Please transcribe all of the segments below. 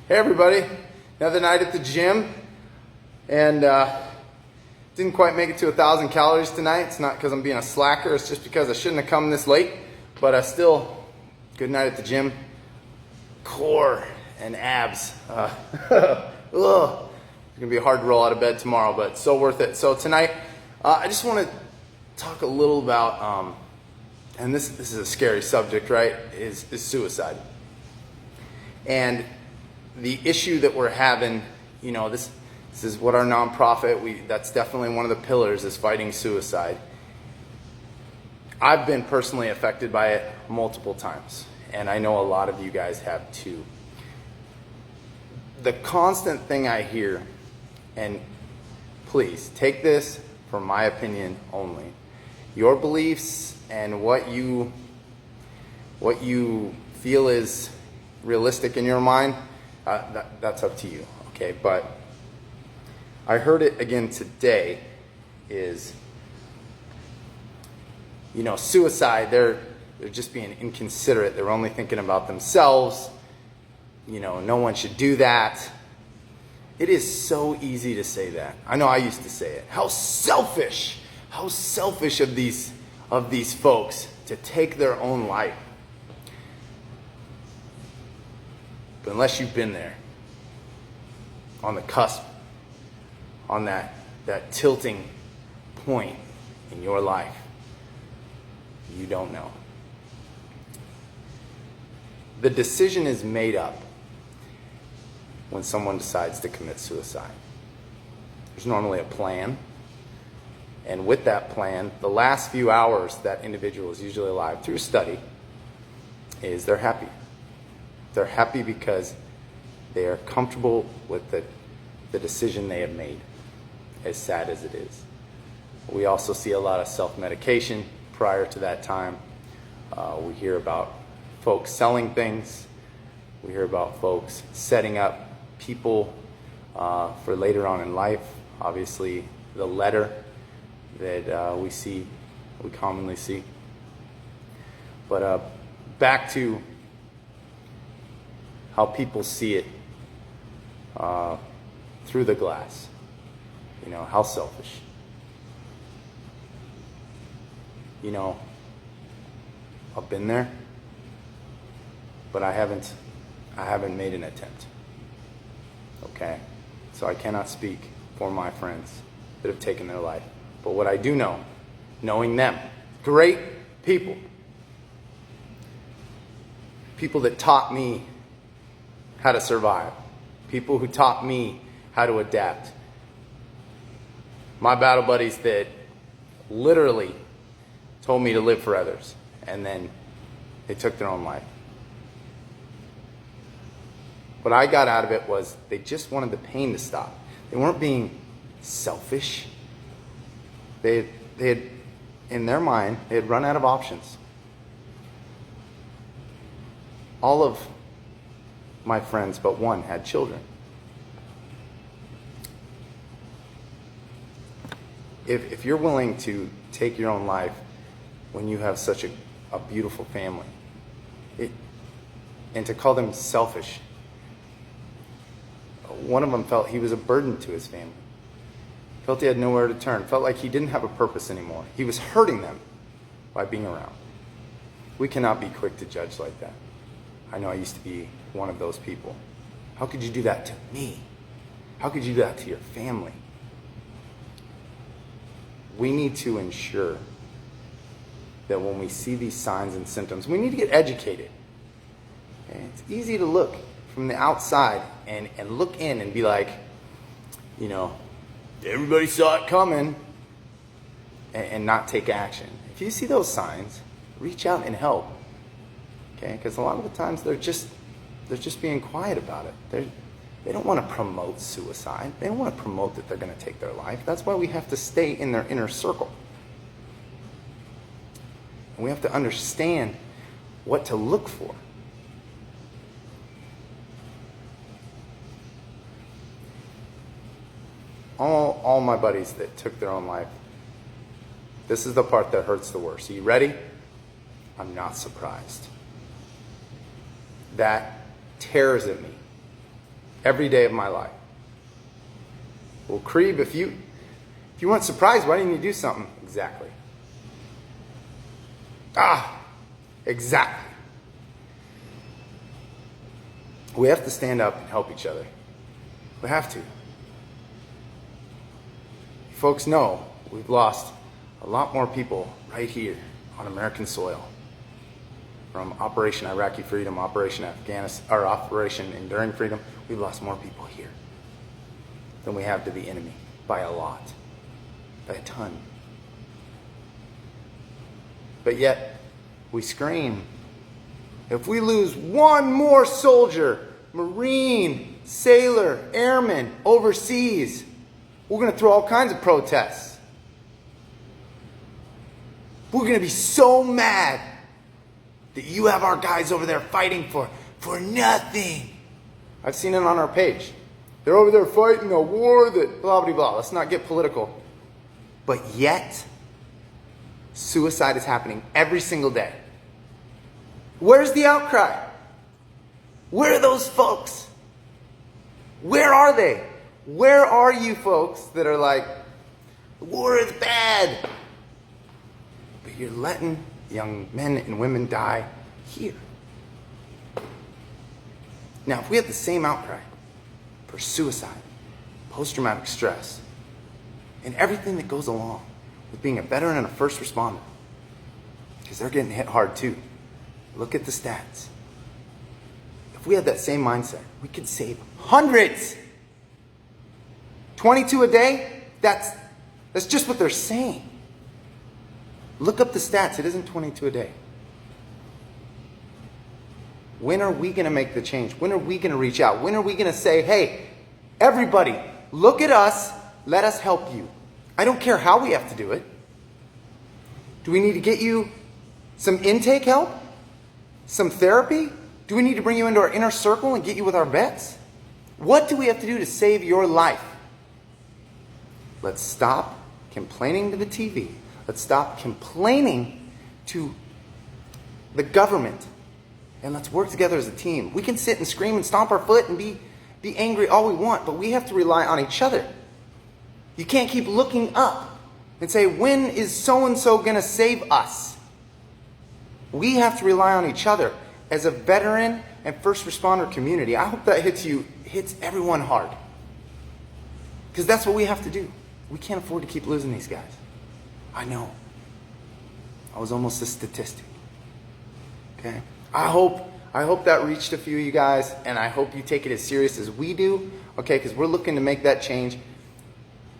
Hey everybody, another night at the gym, and didn't quite make it to 1,000 calories tonight. It's not because I'm being a slacker, it's just because I shouldn't have come this late, but still, good night at the gym. Core and abs. It's gonna be hard to roll out of bed tomorrow, but so worth it. So tonight, I just want to talk a little about, and this is a scary subject, right, is suicide. And the issue that we're having, you know, this is what our nonprofit, that's definitely one of the pillars, is fighting suicide. I've been personally affected by it multiple times, and I know a lot of you guys have too. The constant thing I hear, and please take this for my opinion only, your beliefs and what you feel is realistic in your mind, that's up to you, okay? But I heard it again today is, you know, suicide, they're just being inconsiderate. They're only thinking about themselves. You know, no one should do that. It is so easy to say that. I know I used to say it. How selfish of these folks to take their own life. But unless you've been there, on the cusp, on that tilting point in your life, you don't know. The decision is made up when someone decides to commit suicide. There's normally a plan, and with that plan, the last few hours that individual is usually alive, through study, is they're happy. They're happy because they are comfortable with the decision they have made, as sad as it is. We also see a lot of self-medication prior to that time. We hear about folks selling things. We hear about folks setting up people for later on in life. Obviously, the letter that we commonly see. But back to how people see it through the glass. You know, how selfish. You know, I've been there, but I haven't made an attempt. Okay? So I cannot speak for my friends that have taken their life. But what I do know, knowing them, great people that taught me how to survive, people who taught me how to adapt. My battle buddies that literally told me to live for others, and then they took their own life. What I got out of it was they just wanted the pain to stop. They weren't being selfish. They had, in their mind, they had run out of options. All of my friends but one had children. If you're willing to take your own life when you have such a beautiful family, and to call them selfish, one of them felt he was a burden to his family, felt he had nowhere to turn, felt like he didn't have a purpose anymore. He was hurting them by being around. We cannot be quick to judge like that. I know I used to be one of those people. How could you do that to me? How could you do that to your family? We need to ensure that when we see these signs and symptoms, we need to get educated. Okay? It's easy to look from the outside and look in and be like, you know, everybody saw it coming, and not take action. If you see those signs, reach out and help. Okay, because a lot of the times they're just being quiet about it. They don't want to promote suicide. They don't want to promote that they're going to take their life. That's why we have to stay in their inner circle. And we have to understand what to look for. All my buddies that took their own life, this is the part that hurts the worst. Are you ready? I'm not surprised. That tears at me every day of my life. Well, Creeb, if you weren't surprised, why didn't you do something? Exactly. Exactly. We have to stand up and help each other. We have to. You folks know we've lost a lot more people right here on American soil. From Operation Iraqi Freedom, Operation Afghanistan, or Operation Enduring Freedom, we've lost more people here than we have to the enemy by a lot, by a ton. But yet, we scream. If we lose one more soldier, Marine, sailor, airman, overseas, we're going to throw all kinds of protests. We're going to be so mad that you have our guys over there fighting for nothing. I've seen it on our page. They're over there fighting a war that blah, blah, blah. Let's not get political. But yet, suicide is happening every single day. Where's the outcry? Where are those folks? Where are they? Where are you folks that are like, war is bad, but you're letting young men and women die here? Now, if we had the same outcry for suicide, post-traumatic stress, and everything that goes along with being a veteran and a first responder, because they're getting hit hard too. Look at the stats. If we had that same mindset, we could save hundreds. 22 a day, that's just what they're saying. Look up the stats. It isn't 22 a day. When are we going to make the change? When are we going to reach out? When are we going to say, hey, everybody, look at us. Let us help you. I don't care how we have to do it. Do we need to get you some intake help? Some therapy? Do we need to bring you into our inner circle and get you with our vets? What do we have to do to save your life? Let's stop complaining to the TV. Let's stop complaining to the government. And let's work together as a team. We can sit and scream and stomp our foot and be angry all we want, but we have to rely on each other. You can't keep looking up and say, when is so-and-so going to save us? We have to rely on each other as a veteran and first responder community. I hope that hits everyone hard. Because that's what we have to do. We can't afford to keep losing these guys. I know. I was almost a statistic. Okay? I hope that reached a few of you guys, and I hope you take it as serious as we do. Okay? Because we're looking to make that change.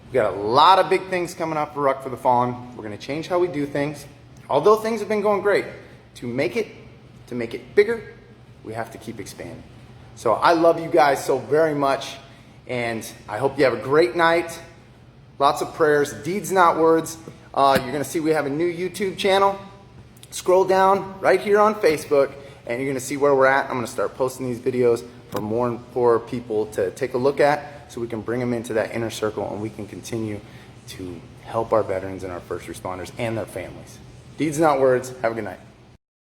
We've got a lot of big things coming up for Ruck for the Fallen. We're going to change how we do things. Although things have been going great, to make it bigger, we have to keep expanding. So I love you guys so very much, and I hope you have a great night. Lots of prayers, deeds not words. You're going to see we have a new YouTube channel. Scroll down right here on Facebook, and you're going to see where we're at. I'm going to start posting these videos for more and more people to take a look at, so we can bring them into that inner circle, and we can continue to help our veterans and our first responders and their families. Deeds not words. Have a good night.